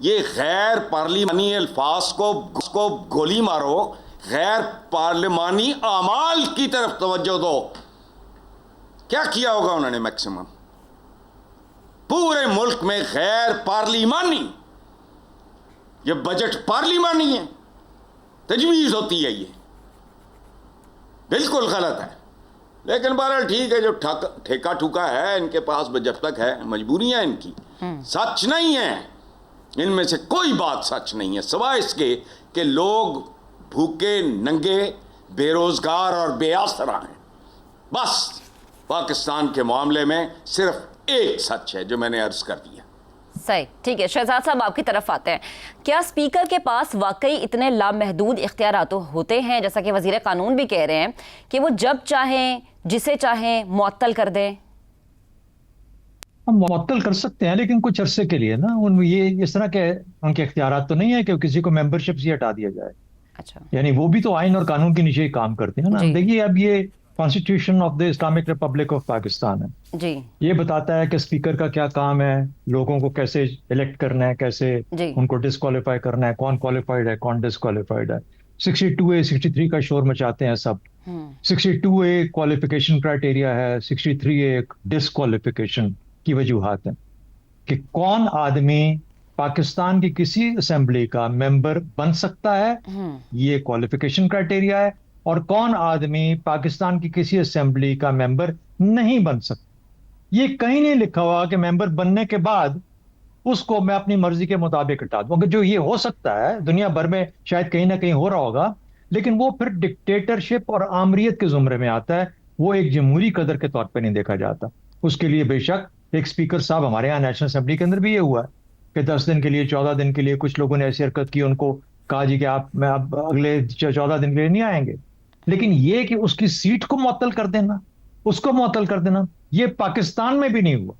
یہ غیر پارلیمانی الفاظ کو گولی مارو، غیر پارلیمانی اعمال کی طرف توجہ دو. کیا کیا ہوگا انہوں نے میکسیمم؟ پورے ملک میں غیر پارلیمانی، یہ بجٹ پارلیمانی ہے، تجویز ہوتی ہے، یہ بالکل غلط ہے. لیکن بہرحال ٹھیک ہے، جو ٹھیکا ٹھوکا ہے ان کے پاس جب تک ہے، مجبوریاں ان کی. سچ نہیں ہے، ان میں سے کوئی بات سچ نہیں ہے سوائے اس کے کہ لوگ بھوکے ننگے بے روزگار اور بے آسرا ہیں. بس پاکستان کے معاملے میں صرف ایک سچ ہے جو میں نے عرض کر دیا. صحیح، ٹھیک ہے. شہزاد صاحب آپ کی طرف آتے ہیں. کیا اسپیکر کے پاس واقعی اتنے لامحدود اختیارات ہوتے ہیں جیسا کہ وزیر قانون بھی کہہ رہے ہیں کہ وہ جب چاہیں جسے چاہیں معطل کر دیں؟ ہم معطل کر سکتے ہیں لیکن کچھ عرصے کے لیے نا. یہ اس طرح کے ان کے اختیارات تو نہیں ہے کہ کسی کو ممبرشپ سے ہٹا دیا جائے. اچھا، یعنی وہ بھی تو آئین اور قانون کے نیچے ہی کام کرتے ہیں نا. دیکھیے اب یہ constitution of the Islamic republic of Pakistan ہے جی، یہ بتاتا ہے کہ اسپیکر کا کیا کام ہے، لوگوں کو کیسے الیکٹ کرنا ہے، کیسے ان کو ڈسکوالیفائی کرنا ہے، کون کوالیفائڈ ہے کون ڈسکوالیفائڈ ہے. 62A 63 کا شور مچاتے ہیں سب. 62A کوالیفیکیشن کرائٹیریا ہے، 63A ڈسکوالیفیکیشن کی وجوہات ہیں کہ کون آدمی پاکستان کی کسی اسمبلی کا ممبر بن سکتا ہے، یہ کوالیفیکیشن کرائٹیریا ہے، اور کون آدمی پاکستان کی کسی اسمبلی کا ممبر نہیں بن سکتا. یہ کہیں نہیں لکھا ہوا کہ ممبر بننے کے بعد اس کو میں اپنی مرضی کے مطابق ہٹا دوں. جو یہ ہو سکتا ہے دنیا بھر میں شاید کہیں نہ کہیں ہو رہا ہوگا، لیکن وہ پھر ڈکٹیٹرشپ اور آمریت کے زمرے میں آتا ہے. وہ ایک جمہوری قدر کے طور پہ نہیں دیکھا جاتا. اس کے لیے بے شک ایک اسپیکر صاحب ہمارے یہاں نیشنل اسمبلی کے اندر بھی یہ ہوا ہے کہ 10 دن کے لیے 14 دن کے لیے کچھ لوگوں نے ایسی حرکت کی، ان کو کہا جی کہ آپ میں اب اگلے 14 دن کے لیے نہیں آئیں گے. لیکن یہ کہ اس کی سیٹ کو معطل کر دینا، اس کو معطل کر دینا، یہ پاکستان میں بھی نہیں ہوا.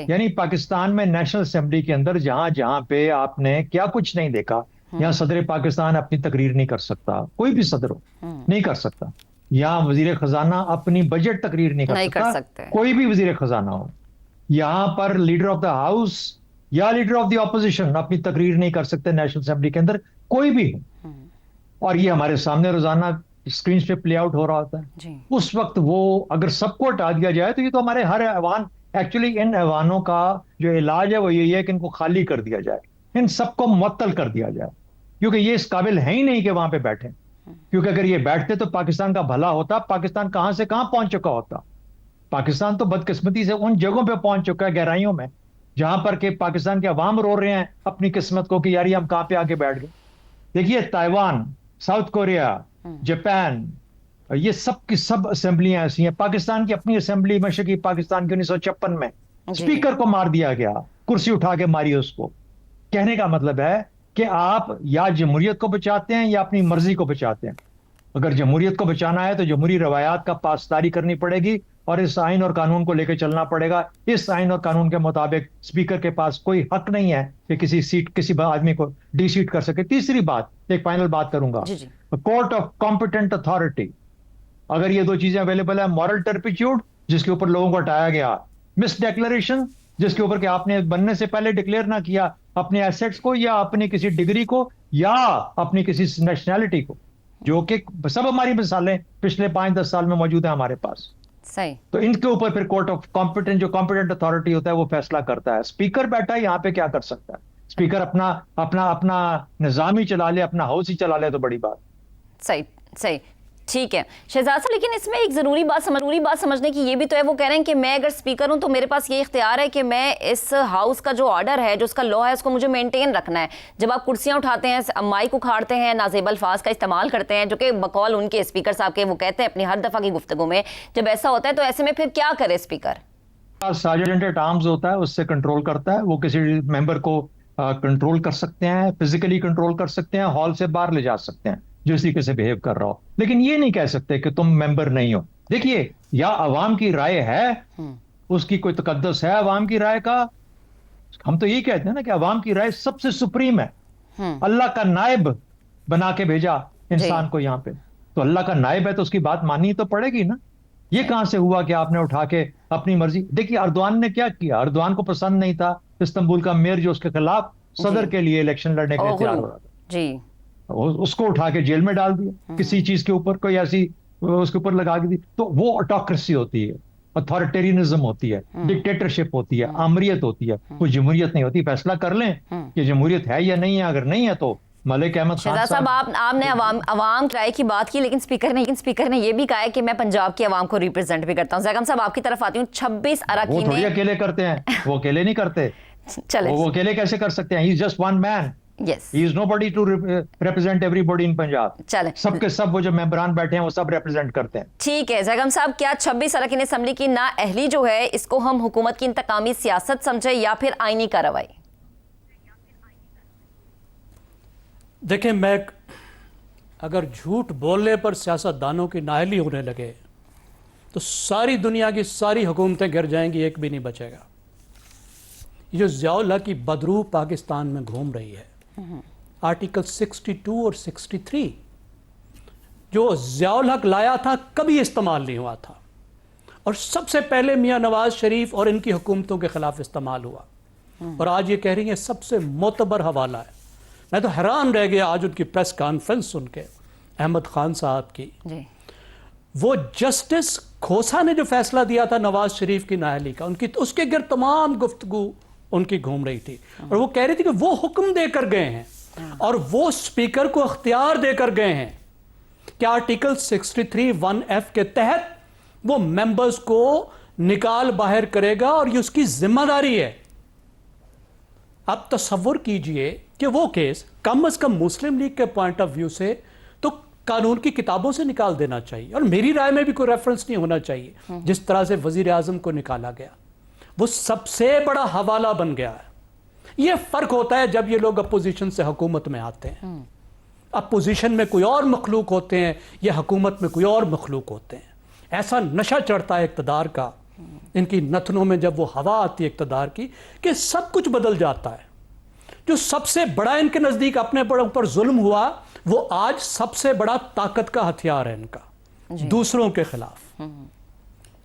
یعنی پاکستان میں نیشنل اسمبلی کے اندر جہاں جہاں پہ آپ نے کیا کچھ نہیں دیکھا، یہاں صدر پاکستان اپنی تقریر نہیں کر سکتا، کوئی بھی صدر ہو نہیں کر سکتا. یہاں وزیر خزانہ اپنی بجٹ تقریر نہیں کر سکتا، کوئی بھی وزیر خزانہ ہو. یہاں پر لیڈر آف دا ہاؤس یا لیڈر آف دی اپوزیشن اپنی تقریر نہیں کر سکتے نیشنل اسمبلی کے اندر، کوئی بھی ہو. اور یہ ہمارے سامنے روزانہ اسکرین پہ پلے آؤٹ ہو رہا ہوتا ہے. اس وقت وہ اگر سب کو ہٹا دیا جائے تو یہ تو ہمارے ہر ایوان، ایکچولی ان ایوانوں کا جو علاج ہے وہ یہی ہے کہ ان کو خالی کر دیا جائے، ان سب کو معطل کر دیا جائے، کیونکہ یہ اس قابل ہے ہی نہیں کہ وہاں پہ بیٹھیں. کیونکہ اگر یہ بیٹھتے تو پاکستان کا بھلا ہوتا. پاکستان کہاں سے کہاں پہنچ چکا ہوتا. پاکستان تو بدقسمتی سے ان جگہوں پہ پہنچ چکا ہے، گہرائیوں میں، جہاں پر کہ پاکستان کے عوام رو رہے ہیں اپنی قسمت کو کہ یار ہم کہاں پہ آ کے بیٹھ گئے. دیکھیے تائیوان، ساؤتھ کوریا، جاپان، یہ سب کی سب اسمبلیاں ایسی ہیں. پاکستان کی اپنی اسمبلی مشرقی پاکستان کی 1956 میں اسپیکر کو مار دیا گیا، کرسی اٹھا کے ماری اس کو. کہنے کا مطلب ہے کہ آپ یا جمہوریت کو بچاتے ہیں یا اپنی مرضی کو بچاتے ہیں. اگر جمہوریت کو بچانا ہے تو جمہوری روایات کا پاسداری کرنی پڑے گی اور اس آئین اور قانون کو لے کے چلنا پڑے گا. اس آئین اور قانون کے مطابق اسپیکر کے پاس کوئی حق نہیں ہے کہ کسی آدمی کو ڈی سیٹ کر سکے. تیسری بات، ایک فائنل بات کروں گا، کورٹ آف کمپیٹنٹ اتھارٹی. اگر یہ دو چیزیں اویلیبل ہیں، مورل ٹرپیچیوڈ جس کے اوپر لوگوں کو ہٹایا گیا، مس ڈیکلریشن جس کے اوپر کہ آپ نے بننے سے پہلے ڈکلیئر نہ کیا اپنے ایسیٹس کو یا اپنی کسی ڈگری کو یا اپنی کسی نیشنلٹی کو، جو کہ سب ہماری مثالیں پچھلے 5-10 سال میں موجود ہیں ہمارے پاس. صحیح. تو ان کے اوپر پھر کورٹ آف کمپیٹنٹ جو کمپیٹنٹ اتھارٹی ہوتا ہے وہ فیصلہ کرتا ہے. اسپیکر بیٹھا ہے یہاں پہ کیا کر سکتا ہے؟ اسپیکر اپنا نظام ہی چلا لے، اپنا ہاؤس ہی چلا لے تو بڑی بات. صحیح ٹھیک ہے شہزاد صاحب. لیکن اس میں ایک ضروری بات سمجھنے کی یہ بھی تو ہے، وہ کہہ رہے ہیں کہ میں اگر اسپیکر ہوں تو میرے پاس یہ اختیار ہے کہ میں اس ہاؤس کا جو آرڈر ہے، جو اس کا لا ہے، اس کو مجھے مینٹین رکھنا ہے. جب آپ کرسیاں اٹھاتے ہیں، مائک اکھاڑتے ہیں، نازیب الفاظ کا استعمال کرتے ہیں، جو کہ بقول ان کے اسپیکر صاحب کے وہ کہتے ہیں اپنی ہر دفعہ کی گفتگو میں، جب ایسا ہوتا ہے تو ایسے میں پھر کیا کرے اسپیکر؟ سرجنٹ ایٹ آرمز ہوتا ہے، اس سے کنٹرول کرتا ہے. وہ کسی ممبر کو کنٹرول کر سکتے ہیں، فزیکلی کنٹرول کر سکتے ہیں، ہال سے باہر لے جا سکتے ہیں جو اسی طریقے سے بہیو کر رہا ہو. لیکن یہ نہیں کہہ سکتے کہ تم ممبر نہیں ہو. دیکھیے یا عوام کی رائے ہے، اس کی کوئی تقدس ہے عوام کی رائے کا. ہم تو یہی کہتے ہیں نا کہ عوام کی رائے سب سے سپریم ہے. اللہ کا نائب بنا کے بھیجا انسان کو یہاں پہ، تو اللہ کا نائب ہے تو اس کی بات ماننی تو پڑے گی نا. یہ کہاں سے ہوا کہ آپ نے اٹھا کے اپنی مرضی؟ دیکھیے اردوان نے کیا کیا، اردوان کو پسند نہیں تھا استنبول کا میئر جو اس کے خلاف صدر کے لیے الیکشن لڑنے کے لیے تیار ہو رہا تھا جی، اس کو اٹھا کے جیل میں ڈال دیا کسی چیز کے اوپر، کوئی ایسی اس کے اوپر لگا کے دی. تو وہ آٹوکریسی ہوتی ہے، اتھارٹیرینزم ہوتی ہے، ڈکٹیٹرشپ ہوتی ہے، آمریت ہوتی ہے، کوئی جمہوریت نہیں ہوتی. فیصلہ کر لیں کہ جمہوریت ہے یا نہیں ہے. اگر نہیں ہے تو ملک احمد خان صاحب آپ نے عوام رائے کی بات کی، لیکن اسپیکر نے یہ بھی کہا ہے کہ میں پنجاب کی عوام کو ریپرزینٹ بھی کرتا ہوں. زیغم صاحب آپ کی طرف آتی ہوں. 26 اراکین وہ تھوڑی اکیلے کرتے ہیں، وہ اکیلے نہیں کرتے. چلے وہ اکیلے کیسے کر سکتے ہیں؟ He is just one man. Yes, he is nobody to represent everybody in Punjab. چلیں سب کے سب وہ جو ممبران بیٹھے ہیں وہ سب ریپرزینٹ کرتے ہیں. ٹھیک ہے. زیغم صاحب کیا 26 اراکین اسمبلی کی نااہلی جو ہے اس کو ہم حکومت کی انتقامی سیاست سمجھے یا پھر آئینی کارروائی؟ دیکھیں، میں اگر جھوٹ بولنے پر سیاست دانوں کی نااہلی ہونے لگے تو ساری دنیا کی ساری حکومتیں گر جائیں گی، ایک بھی نہیں بچے گا. یہ جو ضیاء الحق کی بدروح پاکستان میں گھوم رہی ہے، آرٹیکل 62 اور 63 جو ضیاء الحق لایا تھا کبھی استعمال نہیں ہوا تھا، اور سب سے پہلے میاں نواز شریف اور ان کی حکومتوں کے خلاف استعمال ہوا، اور آج یہ کہہ رہی ہیں سب سے معتبر حوالہ ہے. میں تو حیران رہ گیا آج ان کی پریس کانفرنس سن کے، احمد خان صاحب کی. وہ جسٹس کھوسا نے جو فیصلہ دیا تھا نواز شریف کی نااہلی کا، اس کے گرد تمام گفتگو ان کی گھوم رہی تھی، اور وہ کہہ رہی تھی کہ وہ حکم دے کر گئے ہیں اور وہ سپیکر کو اختیار دے کر گئے ہیں کہ آرٹیکل 63 1F کے تحت وہ ممبرز کو نکال باہر کرے گا، اور یہ اس کی ذمہ داری ہے. اب تصور کیجئے کہ وہ کیس کم از کم مسلم لیگ کے پوائنٹ آف ویو سے تو قانون کی کتابوں سے نکال دینا چاہیے، اور میری رائے میں بھی کوئی ریفرنس نہیں ہونا چاہیے. جس طرح سے وزیر اعظم کو نکالا گیا وہ سب سے بڑا حوالہ بن گیا ہے. یہ فرق ہوتا ہے جب یہ لوگ اپوزیشن سے حکومت میں آتے ہیں. اپوزیشن میں کوئی اور مخلوق ہوتے ہیں، یا حکومت میں کوئی اور مخلوق ہوتے ہیں. ایسا نشہ چڑھتا ہے اقتدار کا ان کی نتنوں میں جب وہ ہوا آتی ہے اقتدار کی، کہ سب کچھ بدل جاتا ہے. جو سب سے بڑا ان کے نزدیک اپنے اوپر ظلم ہوا، وہ آج سب سے بڑا طاقت کا ہتھیار ہے ان کا دوسروں کے خلاف.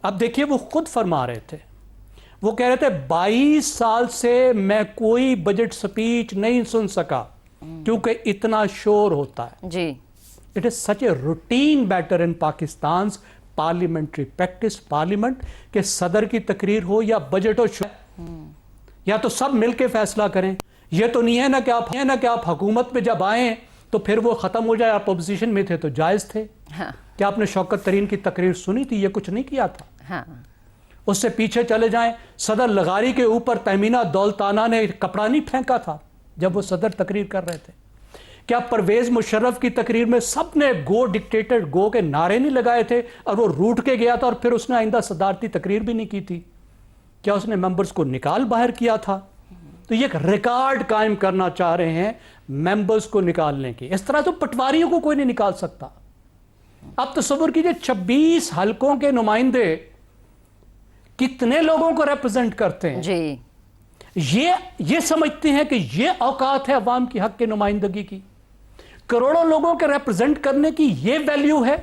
اب دیکھیے وہ خود فرما رہے تھے، وہ کہہ رہے تھے 22 سال سے میں کوئی بجٹ سپیچ نہیں سن سکا کیونکہ اتنا شور ہوتا ہے. جی، it is such a routine matter in Pakistan's parliamentary practice parliament کہ صدر کی تقریر ہو یا بجٹ ہو، یا تو سب مل کے فیصلہ کریں. یہ تو نہیں ہے نا کہ آپ حکومت میں جب آئیں تو پھر وہ ختم ہو جائے. آپ اپوزیشن میں تھے تو جائز تھے. کیا آپ نے شوکت ترین کی تقریر سنی تھی؟ یہ کچھ نہیں کیا تھا. اس سے پیچھے چلے جائیں، صدر لغاری کے اوپر تہمینہ دولتانہ نے کپڑا نہیں پھینکا تھا جب وہ صدر تقریر کر رہے تھے. کیا پرویز مشرف کی تقریر میں سب نے گو ڈکٹیٹر گو کے نعرے نہیں لگائے تھے اور وہ روٹ کے گیا تھا اور پھر اس نے آئندہ صدارتی تقریر بھی نہیں کی تھی؟ کیا اس نے ممبرز کو نکال باہر کیا تھا؟ تو یہ ایک ریکارڈ قائم کرنا چاہ رہے ہیں ممبرز کو نکالنے کی. اس طرح تو پٹواریوں کو کوئی نہیں نکال سکتا. اب تصور کیجئے 26 حلقوں کے نمائندے کتنے لوگوں کو ریپرزینٹ کرتے ہیں. جی، یہ سمجھتے ہیں کہ یہ اوقات ہے عوام کی حق کے نمائندگی کی. کروڑوں لوگوں کے ریپرزینٹ کرنے کی یہ ویلیو ہے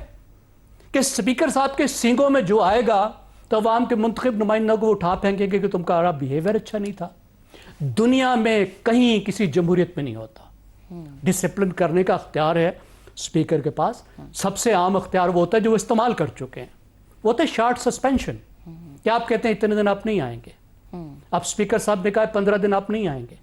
کہ سپیکر صاحب کے سینگوں میں جو آئے گا تو عوام کے منتخب نمائندوں کو اٹھا پھینکیں گے کہ تم کا بیہیویئر اچھا نہیں تھا. دنیا میں کہیں کسی جمہوریت میں نہیں ہوتا. ڈسپلن کرنے کا اختیار ہے سپیکر کے پاس. سب سے عام اختیار وہ ہوتا ہے جو وہ استعمال کر چکے ہیں، وہ ہوتا ہے شارٹ سسپینشن. کیا آپ کہتے ہیں اتنے دن آپ نہیں آئیں گے؟ اب سپیکر صاحب نے کہا 15 دن آپ نہیں آئیں گے.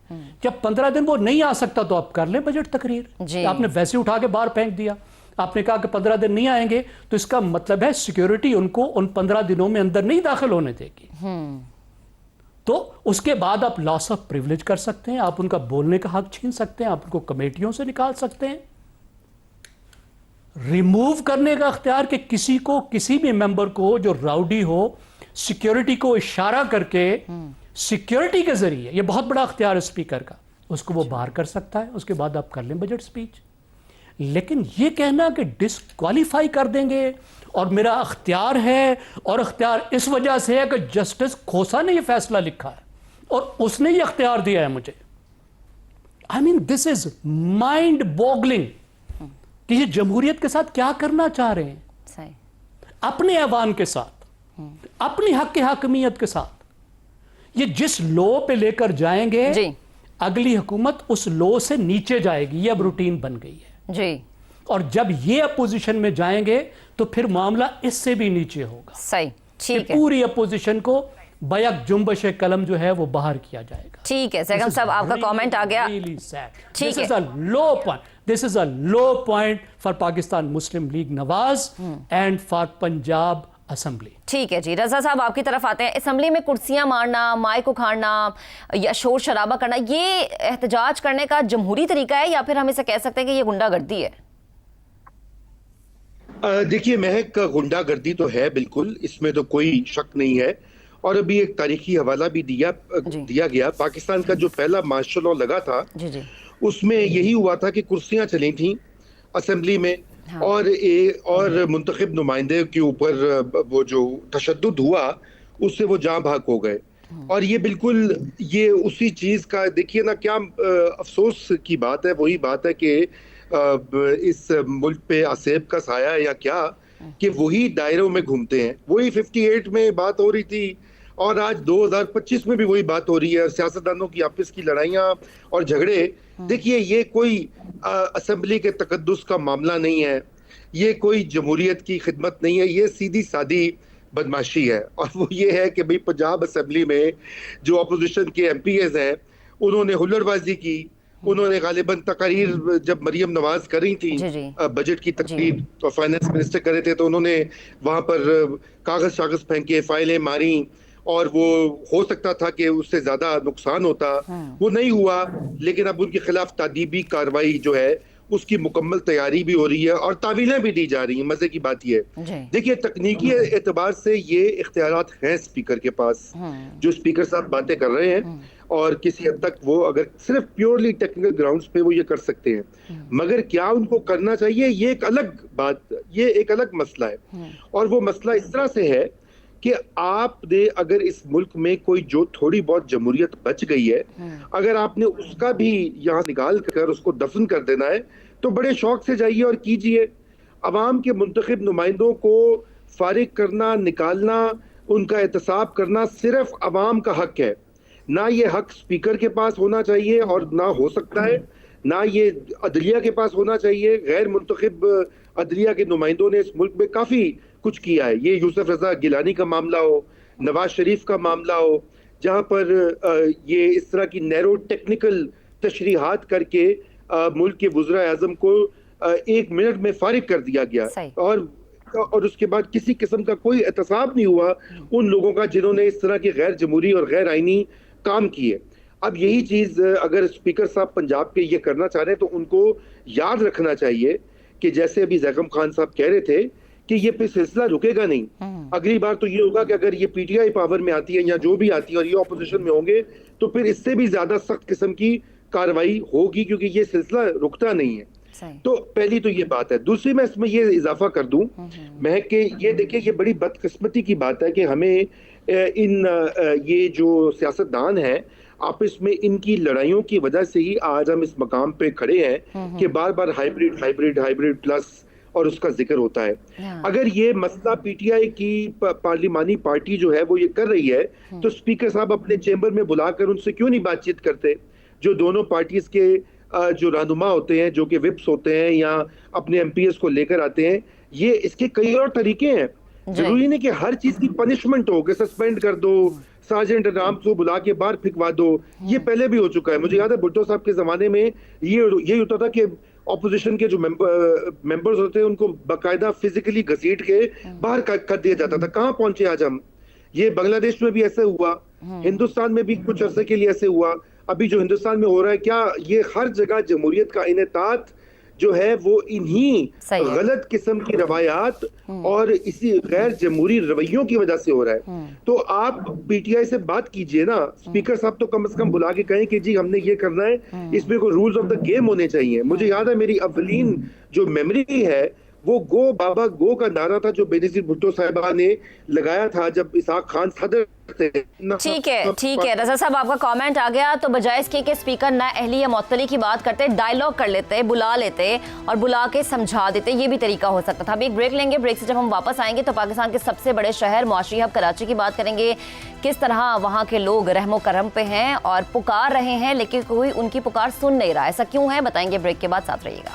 جب 15 دن وہ نہیں آ سکتا تو آپ کر لیں بجٹ تقریر. آپ نے ویسے اٹھا کے باہر پھینک دیا. آپ نے کہا کہ 15 دن نہیں آئیں گے تو اس کا مطلب ہے سیکیورٹی ان کو ان 15 دنوں میں اندر نہیں داخل ہونے دے گی. تو اس کے بعد آپ لاس آف پریولیج کر سکتے ہیں، آپ ان کا بولنے کا حق چھین سکتے ہیں، آپ ان کو کمیٹیوں سے نکال سکتے ہیں. ریموو کرنے کا اختیار کہ کسی کو، کسی بھی ممبر کو جو راؤڈی ہو، سیکیورٹی کو اشارہ کر کے سیکیورٹی کے ذریعے، یہ بہت بڑا اختیار ہے اسپیکر کا، اس کو وہ باہر کر سکتا ہے. اس کے بعد آپ کر لیں بجٹ سپیچ. لیکن یہ کہنا کہ ڈسکوالیفائی کر دیں گے اور میرا اختیار ہے، اور اختیار اس وجہ سے ہے کہ جسٹس کھوسا نے یہ فیصلہ لکھا ہے اور اس نے یہ اختیار دیا ہے مجھے. I mean, this is mind boggling کہ یہ جمہوریت کے ساتھ کیا کرنا چاہ رہے ہیں. اپنے ایوان کے ساتھ، اپنی حق کی حاکمیت کے ساتھ. یہ جس لو پہ لے کر جائیں گے اگلی حکومت اس لو سے نیچے جائے گی. یہ اب روٹین بن گئی ہے جی. اور جب یہ اپوزیشن میں جائیں گے تو پھر معاملہ اس سے بھی نیچے ہوگا. صحیح, ٹھیک ہے. پوری اپوزیشن کو بیک جنبش قلم جو ہے وہ باہر کیا جائے گا. ٹھیک ہے سیگم صاحب, آپ کا کامنٹ آ گیا. ٹھیک ہے. This is a low point for Pakistan Muslim League Nawaz and for Punjab Assembly. ٹھیک ہے جی. رضا صاحب آپ کی طرف آتے ہیں. اسمبلی میں کرسیاں مارنا, مائک اکھاڑنا یا شور شرابہ کرنا, یہ احتجاج کرنے کا جمہوری طریقہ ہے یا پھر ہم اسے کہہ سکتے ہیں کہ یہ غنڈہ گردی ہے؟ دیکھیے مہک, غنڈہ گردی تو ہے بالکل, اس میں تو کوئی شک نہیں ہے. اور ابھی ایک تاریخی حوالہ بھی دیا گیا. پاکستان کا جو پہلا مارشل لاء لگا تھا اس میں یہی ہوا تھا کہ کرسیاں چلی تھیں اسمبلی میں, اور منتخب نمائندے کے اوپر وہ جو تشدد ہوا اس سے وہ جاں بھاگ ہو گئے. اور یہ بالکل یہ اسی چیز کا, دیکھیے نا کیا افسوس کی بات ہے. وہی بات ہے کہ اس ملک پہ آصف کا سایہ ہے یا کیا, کہ وہی دائروں میں گھومتے ہیں. وہی 58 میں بات ہو رہی تھی اور آج 2025 میں بھی وہی بات ہو رہی ہے. سیاستدانوں کی آپس کی لڑائیاں اور جھگڑے. دیکھیے یہ کوئی اسمبلی کے تقدس کا معاملہ نہیں ہے, یہ کوئی جمہوریت کی خدمت نہیں ہے, یہ سیدھی سادی بدماشی ہے. اور وہ یہ ہے کہ بھئی پنجاب اسمبلی میں جو اپوزیشن کے ایم پی ایز ہیں انہوں نے ہلڑ بازی کی. انہوں نے غالباً تقاریر جب مریم نواز کر رہی تھیں بجٹ کی تقریر اور فائنانس منسٹر کر رہے تھے تو انہوں نے وہاں پر کاغذ پھینکے, فائلیں ماری, اور وہ ہو سکتا تھا کہ اس سے زیادہ نقصان ہوتا, وہ نہیں ہوا. لیکن اب ان کے خلاف تادیبی کارروائی جو ہے اس کی مکمل تیاری بھی ہو رہی ہے اور تعویلیں بھی دی جا رہی ہیں. مزے کی بات یہ ہے, دیکھیے تکنیکی اعتبار سے یہ اختیارات ہیں اسپیکر کے پاس, جو اسپیکر صاحب باتیں کر رہے ہیں, اور کسی حد تک وہ اگر صرف پیورلی ٹیکنیکل گراؤنڈز پہ وہ یہ کر سکتے ہیں. مگر کیا ان کو کرنا چاہیے, یہ ایک الگ بات, یہ ایک الگ مسئلہ ہے. اور وہ مسئلہ اس طرح سے ہے کہ آپ نے اگر اس ملک میں کوئی جو تھوڑی بہت جمہوریت بچ گئی ہے, اگر آپ نے اس کا بھی یہاں نکال کر اس کو دفن کر دینا ہے تو بڑے شوق سے جائیے اور کیجئے. عوام کے منتخب نمائندوں کو فارغ کرنا, نکالنا, ان کا احتساب کرنا صرف عوام کا حق ہے. نہ یہ حق اسپیکر کے پاس ہونا چاہیے اور نہ ہو سکتا ہے, نہ یہ عدلیہ کے پاس ہونا چاہیے. غیر منتخب عدلیہ کے نمائندوں نے اس ملک میں کافی کچھ کیا ہے. یہ یوسف رضا گیلانی کا معاملہ ہو, نواز شریف کا معاملہ ہو, جہاں پر یہ اس طرح کی نیرو ٹیکنیکل تشریحات کر کے ملک کے وزراء اعظم کو 1 منٹ میں فارغ کر دیا گیا, اور اس کے بعد کسی قسم کا کوئی احتساب نہیں ہوا ان لوگوں کا جنہوں نے اس طرح کے غیر جمہوری اور غیر آئینی کام کیے. اب یہی چیز اگر اسپیکر صاحب پنجاب کے یہ کرنا چاہ رہے ہیں تو ان کو یاد رکھنا چاہیے کہ جیسے ابھی زیغم خان صاحب کہہ رہے تھے کہ یہ پھر سلسلہ رکے گا نہیں. اگلی بار تو یہ ہوگا کہ اگر یہ پی ٹی آئی پاور میں آتی ہے یا جو بھی آتی ہے اور یہ اپوزیشن میں ہوں گے تو پھر اس سے بھی زیادہ سخت قسم کی کارروائی ہوگی, کیونکہ یہ سلسلہ رکتا نہیں ہے. تو پہلی تو یہ بات ہے. دوسری میں اس میں یہ اضافہ کر دوں میں کہ یہ دیکھیں یہ بڑی بدقسمتی کی بات ہے کہ ہمیں یہ جو سیاستدان ہیں آپس میں ان کی لڑائیوں کی وجہ سے ہی آج ہم اس مقام پہ کھڑے ہیں کہ بار بار ہائیبریڈ پلس اور اس کا ذکر ہوتا ہے. اگر یہ مسئلہ پی ٹی آئی کی پارلیمانی پارٹی جو ہے وہ یہ کر رہی ہے تو اسپیکر صاحب اپنے چیمبر میں بلا کر ان سے کیوں نہیں بات چیت کرتے, جو دونوں پارٹیز کے جو رہنما ہوتے ہیں, جو کہ وپس ہوتے ہیں یا اپنے ایم پی ایس کو لے کر آتے ہیں. یہ اس کے کئی اور طریقے ہیں. ضروری نہیں کہ ہر چیز کی پنشمنٹ ہو کہ سسپینڈ کر دو, سارجنٹ رام کو بلا کے باہر پھینکوا دو. یہ پہلے بھی ہو چکا ہے. مجھے یاد ہے بھٹو صاحب کے زمانے میں یہی ہوتا تھا کہ اپوزیشن کے جو ممبرز ہوتے ہیں ان کو باقاعدہ فزیکلی گھسیٹ کے باہر کر دیا جاتا تھا. کہاں پہنچے آج ہم؟ یہ بنگلہ دیش میں بھی ایسے ہوا, ہندوستان میں بھی کچھ عرصے کے لیے ایسے ہوا, ابھی جو ہندوستان میں ہو رہا ہے. کیا یہ ہر جگہ جمہوریت کا انعطاف جو ہے وہ انہی غلط قسم کی روایات اور اسی غیر جمہوری رویوں کی وجہ سے ہو رہا ہے؟ تو آپ پی ٹی آئی سے بات کیجئے نا, اسپیکر صاحب تو کم از کم بلا کے کہیں کہ جی ہم نے یہ کرنا ہے, اس میں کوئی رولز آف دا گیم ہونے چاہیے. مجھے یاد ہے میری اولین جو میموری ہے وہ گو بابا گو کا نعرہ تھا جو بینظیر بھٹو صاحبہ نے لگایا تھا جب اسحاق خان صدر تھے. ٹھیک ہے رضا صاحب، آپ کا کامنٹ آ گیا. تو بجائے اس کے کہ اسپیکر نہ اہلی یا معطلی کی بات کرتے، ڈائیلاگ کر لیتے، بلا لیتے اور بلا کے سمجھا دیتے، یہ بھی طریقہ ہو سکتا تھا. ابھی ایک بریک لیں گے، بریک سے جب ہم واپس آئیں گے تو پاکستان کے سب سے بڑے شہر معاشی ہب کراچی کی بات کریں گے. کس طرح وہاں کے لوگ رحم و کرم پہ ہیں اور پکار رہے ہیں لیکن کوئی ان کی پکار سن نہیں رہا. ایسا کیوں ہے بتائیں گے بریک کے بعد، ساتھ رہیے گا.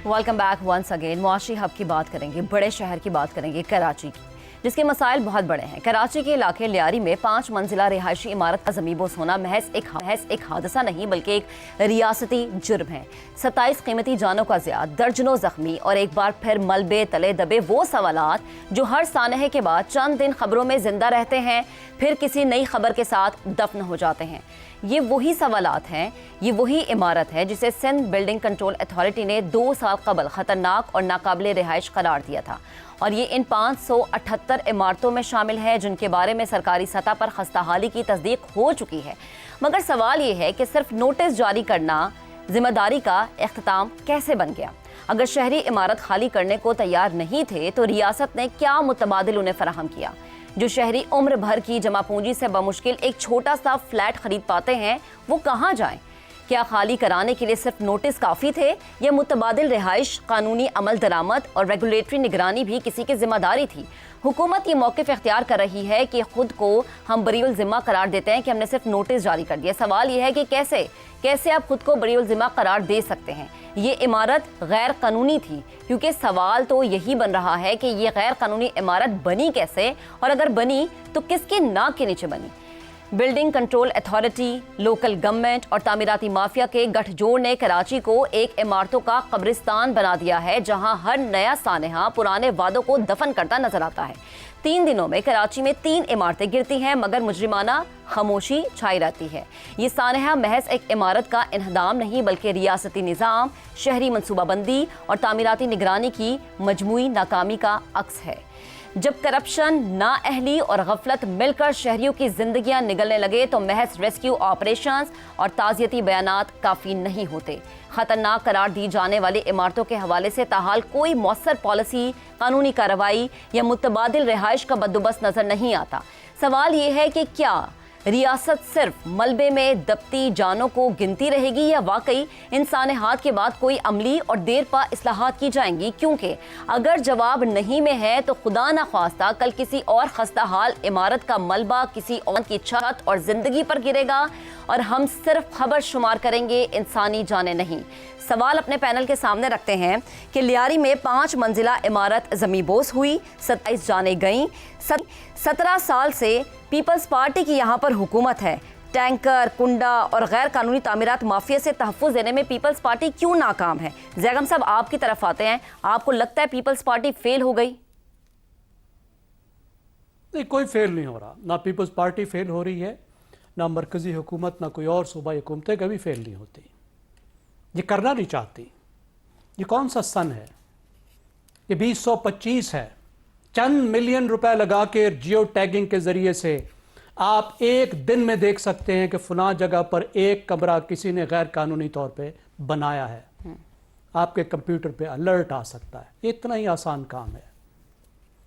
Welcome back once again. معاشی ہب کی بات کریں گے، بڑے شہر کی بات کریں گے، کراچی کی، جس کے مسائل بہت بڑے ہیں. کراچی کے علاقے لیاری میں 5 منزلہ رہائشی عمارت کا زمینبوس ہونا محض ایک حادثہ نہیں بلکہ ایک ریاستی جرم ہے. 27 قیمتی جانوں کا ضیاع، درجنوں زخمی اور ایک بار پھر ملبے تلے دبے وہ سوالات جو ہر سانحے کے بعد چند دن خبروں میں زندہ رہتے ہیں، پھر کسی نئی خبر کے ساتھ دفن ہو جاتے ہیں. یہ وہی سوالات ہیں، یہ وہی عمارت ہے جسے سندھ بلڈنگ کنٹرول اتھارٹی نے 2 سال قبل خطرناک اور ناقابل رہائش قرار دیا تھا، اور یہ ان 578 عمارتوں میں شامل ہے جن کے بارے میں سرکاری سطح پر خستہ حالی کی تصدیق ہو چکی ہے. مگر سوال یہ ہے کہ صرف نوٹس جاری کرنا ذمہ داری کا اختتام کیسے بن گیا؟ اگر شہری عمارت خالی کرنے کو تیار نہیں تھے تو ریاست نے کیا متبادل انہیں فراہم کیا؟ جو شہری عمر بھر کی جمع پونجی سے بمشکل ایک چھوٹا سا فلیٹ خرید پاتے ہیں، وہ کہاں جائیں؟ کیا خالی کرانے کے لیے صرف نوٹس کافی تھے یا متبادل رہائش، قانونی عمل درآمد اور ریگولیٹری نگرانی بھی کسی کی ذمہ داری تھی؟ حکومت یہ موقف اختیار کر رہی ہے کہ خود کو ہم بری الذمہ قرار دیتے ہیں کہ ہم نے صرف نوٹس جاری کر دیا. سوال یہ ہے کہ کیسے آپ خود کو بری الذمہ قرار دے سکتے ہیں؟ یہ عمارت غیر قانونی تھی، کیونکہ سوال تو یہی بن رہا ہے کہ یہ غیر قانونی عمارت بنی کیسے، اور اگر بنی تو کس کے ناک کے نیچے بنی؟ Building control authority, local government اور تعمیراتی مافیا کے گٹھ جوڑ نے کراچی کو ایک عمارتوں کا قبرستان بنا دیا ہے جہاں ہر نیا سانحہ پرانے وعدوں کو دفن کرتا نظر آتا ہے. 3 دنوں میں کراچی میں 3 عمارتیں گرتی ہیں مگر مجرمانہ خاموشی چھائی رہتی ہے. یہ سانحہ محض ایک عمارت کا انہدام نہیں بلکہ ریاستی نظام، شہری منصوبہ بندی اور تعمیراتی نگرانی کی مجموعی ناکامی کا عکس ہے. جب کرپشن، نااہلی اور غفلت مل کر شہریوں کی زندگیاں نگلنے لگے تو محض ریسکیو آپریشنز اور تعزیتی بیانات کافی نہیں ہوتے. خطرناک قرار دی جانے والی عمارتوں کے حوالے سے تاحال کوئی مؤثر پالیسی، قانونی کارروائی یا متبادل رہائش کا بندوبست نظر نہیں آتا. سوال یہ ہے کہ کیا ریاست صرف ملبے میں دبتی جانوں کو گنتی رہے گی یا واقعی ان سانحات کے بعد کوئی عملی اور دیر پا اصلاحات کی جائیں گی؟ کیونکہ اگر جواب نہیں میں ہے تو خدا نخواستہ کل کسی اور خستہ حال عمارت کا ملبہ کسی اور کی چھت اور زندگی پر گرے گا اور ہم صرف خبر شمار کریں گے، انسانی جانیں نہیں. سوال اپنے پینل کے سامنے رکھتے ہیں کہ لیاری میں 5 منزلہ عمارت زمینبوس ہوئی، 27 جانیں گئیں. 17 سال سے پیپلز پارٹی کی یہاں پر حکومت ہے. ٹینکر، کنڈا اور غیر قانونی تعمیرات مافیا سے تحفظ دینے میں پیپلز پارٹی کیوں ناکام ہے؟ زیغم صاحب آپ کی طرف آتے ہیں. آپ کو لگتا ہے پیپلز پارٹی فیل ہو گئی؟ نہیں، کوئی فیل نہیں ہو رہا. نہ پیپلز پارٹی فیل ہو رہی ہے، نہ مرکزی حکومت، نہ کوئی اور صوبائی حکومتیں کبھی فیل نہیں ہوتی. یہ کرنا نہیں چاہتی. یہ کون سا سن ہے؟ یہ 2025 ہے. چند ملین روپے لگا کے جیو ٹیگنگ کے ذریعے سے آپ ایک دن میں دیکھ سکتے ہیں کہ فلاں جگہ پر ایک کمرہ کسی نے غیر قانونی طور پہ بنایا ہے. آپ کے کمپیوٹر پہ الرٹ آ سکتا ہے. یہ اتنا ہی آسان کام ہے.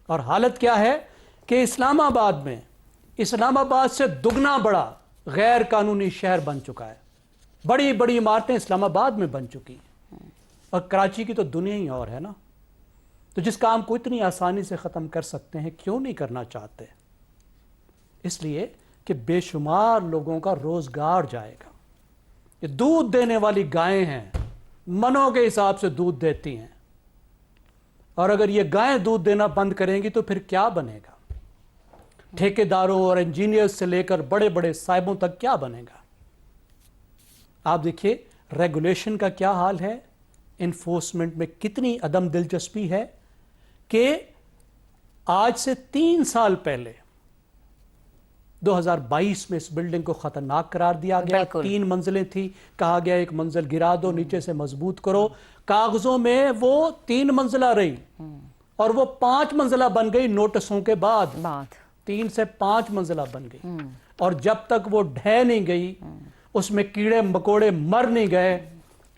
اور حالت کیا ہے کہ اسلام آباد میں اسلام آباد سے دگنا بڑا غیر قانونی شہر بن چکا ہے. بڑی بڑی عمارتیں اسلام آباد میں بن چکی ہیں اور کراچی کی تو دنیا ہی اور ہے نا. تو جس کام کو اتنی آسانی سے ختم کر سکتے ہیں کیوں نہیں کرنا چاہتے؟ اس لیے کہ بے شمار لوگوں کا روزگار جائے گا. یہ دودھ دینے والی گائیں ہیں، منوں کے حساب سے دودھ دیتی ہیں، اور اگر یہ گائیں دودھ دینا بند کریں گی تو پھر کیا بنے گا؟ ٹھیکیداروں اور انجینئرز سے لے کر بڑے بڑے صاحبوں تک کیا بنے گا؟ آپ دیکھیے ریگولیشن کا کیا حال ہے، انفورسمنٹ میں کتنی عدم دلچسپی ہے کہ آج سے 3 سال پہلے 2022 میں اس بلڈنگ کو خطرناک قرار دیا گیا. 3 منزلیں تھی، کہا گیا 1 منزل گرا دو، نیچے سے مضبوط کرو. کاغذوں میں وہ 3 منزلہ رہی اور وہ 5 منزلہ بن گئی نوٹسوں کے بعد. 3 سے 5 منزلہ بن گئی، اور جب تک وہ ڈھہ نہیں گئی، اس میں کیڑے مکوڑے مر نہیں گئے،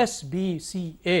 SBCA,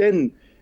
10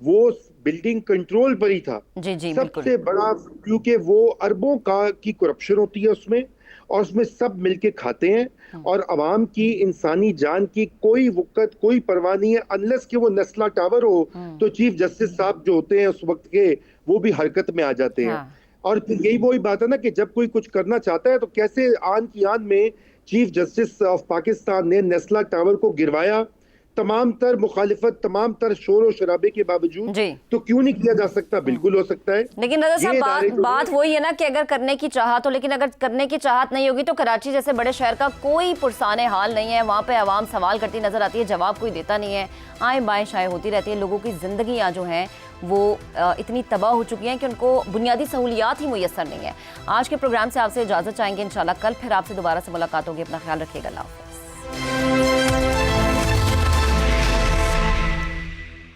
وہ بلڈنگ کنٹرول پر ہی تھا. جی جی سب سے بڑا، کیونکہ وہ اربوں کی کرپشن ہوتی ہے اس میں، اور اس میں سب مل کے کھاتے ہیں، اور عوام کی انسانی جان کی کوئی وقت کوئی پرواہ نہیں ہے، انلیس کہ وہ نسلا ٹاور ہو تو چیف جسٹس صاحب جو ہوتے ہیں اس وقت کے وہ بھی حرکت میں آ جاتے ہیں. اور پھر یہی وہی بات ہے نا کہ جب کوئی کچھ کرنا چاہتا ہے تو کیسے آن کی آن میں چیف جسٹس آف پاکستان نے نیسلا ٹاور کو گروایا، تمام تر مخالفت، تمام تر شور و شرابے کے باوجود. تو کیوں نہیں کیا جا سکتا؟ بالکل ہو سکتا ہے. لیکن رضا صاحب بات وہی ہے نا کہ اگر کرنے کی چاہت ہو، لیکن اگر کرنے کی چاہت نہیں ہوگی تو کراچی جیسے بڑے شہر کا کوئی پرسان حال نہیں ہے. وہاں پہ عوام سوال کرتی نظر آتی ہے، جواب کوئی دیتا نہیں ہے، آئیں بائیں شائیں ہوتی رہتی ہے. لوگوں کی زندگیاں جو ہیں وہ اتنی تباہ ہو چکی ہیں کہ ان کو بنیادی سہولیات ہی میسر نہیں ہے. آج کے پروگرام سے آپ سے اجازت چاہیں گے، انشاءاللہ کل پھر آپ سے دوبارہ سے ملاقات ہوگی. اپنا خیال رکھیے گا. اللہ حافظ.